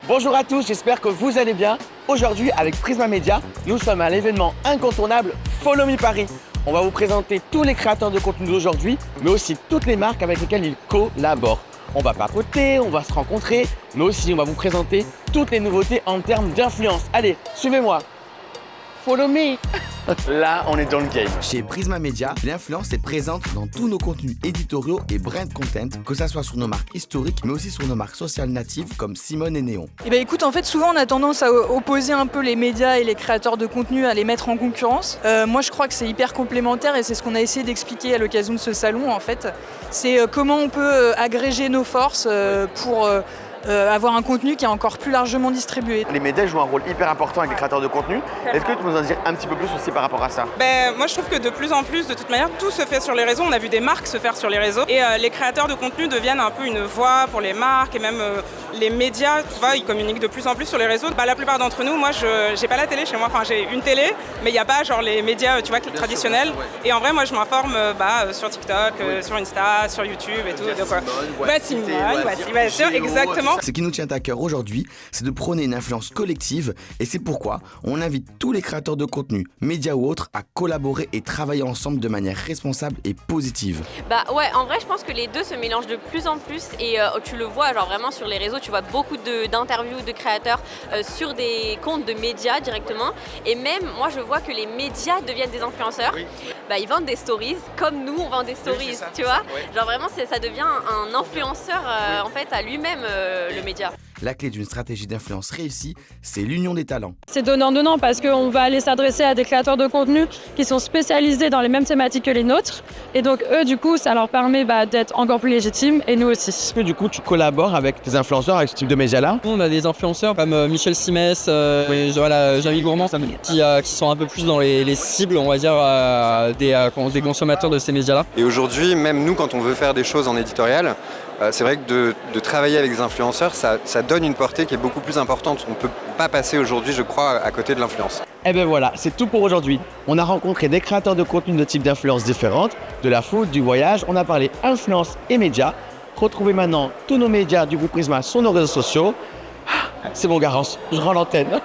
Bonjour à tous, j'espère que vous allez bien. Aujourd'hui, avec Prisma Media, nous sommes à l'événement incontournable Follow Me Paris. On va vous présenter tous les créateurs de contenu d'aujourd'hui, mais aussi toutes les marques avec lesquelles ils collaborent. On va papoter, on va se rencontrer, mais aussi on va vous présenter toutes les nouveautés en termes d'influence. Allez, suivez-moi. Follow me. Là, on est dans le game. Chez Prisma Media, l'influence est présente dans tous nos contenus éditoriaux et brand content, que ça soit sur nos marques historiques, mais aussi sur nos marques sociales natives comme Simone et Néon. Eh ben écoute, en fait, souvent on a tendance à opposer un peu les médias et les créateurs de contenu, à les mettre en concurrence. Moi, je crois que c'est hyper complémentaire et c'est ce qu'on a essayé d'expliquer à l'occasion de ce salon, en fait. C'est comment on peut agréger nos forces pour avoir un contenu qui est encore plus largement distribué. Les médias jouent un rôle hyper important avec les créateurs de contenu. Est-ce que tu peux nous en dire un petit peu plus aussi par rapport à ça? Moi je trouve que de plus en plus, de toute manière, tout se fait sur les réseaux. On a vu des marques se faire sur les réseaux et les créateurs de contenu deviennent un peu une voix pour les marques et même les médias, tu vois, ils communiquent de plus en plus sur les réseaux. La plupart d'entre nous, moi j'ai pas la télé chez moi, enfin j'ai une télé, mais il n'y a pas genre les médias, tu vois, traditionnels. Sûr, ouais. Et en vrai, moi je m'informe sur TikTok, sur Insta, sur YouTube et tout. Simone, bien sûr, exactement. Ce qui nous tient à cœur aujourd'hui, c'est de prôner une influence collective et c'est pourquoi on invite tous les créateurs de contenu, médias ou autres, à collaborer et travailler ensemble de manière responsable et positive. En vrai, je pense que les deux se mélangent de plus en plus et tu le vois genre vraiment sur les réseaux, tu vois beaucoup d'interviews de créateurs sur des comptes de médias directement et même moi je vois que les médias deviennent des influenceurs. Oui. Ils vendent des stories comme nous on vend des stories, ça, tu vois. Ouais. Genre vraiment ça devient un influenceur en fait à lui-même le média. La clé d'une stratégie d'influence réussie, c'est l'union des talents. C'est donnant-donnant parce qu'on va aller s'adresser à des créateurs de contenu qui sont spécialisés dans les mêmes thématiques que les nôtres. Et donc eux, du coup, ça leur permet d'être encore plus légitimes et nous aussi. Est-ce que du coup, tu collabores avec tes influenceurs, avec ce type de médias-là? On a des influenceurs comme Michel Simès, Jamie Gourmand, qui sont un peu plus dans les cibles, on va dire, des consommateurs de ces médias-là. Et aujourd'hui, même nous, quand on veut faire des choses en éditorial, c'est vrai que de travailler avec des influenceurs, ça donne une portée qui est beaucoup plus importante. On ne peut pas passer aujourd'hui, je crois, à côté de l'influence. Et ben voilà, c'est tout pour aujourd'hui. On a rencontré des créateurs de contenu de types d'influences différentes, de la food, du voyage. On a parlé influence et médias. Retrouvez maintenant tous nos médias du groupe Prisma sur nos réseaux sociaux. C'est bon, Garance, je rends l'antenne.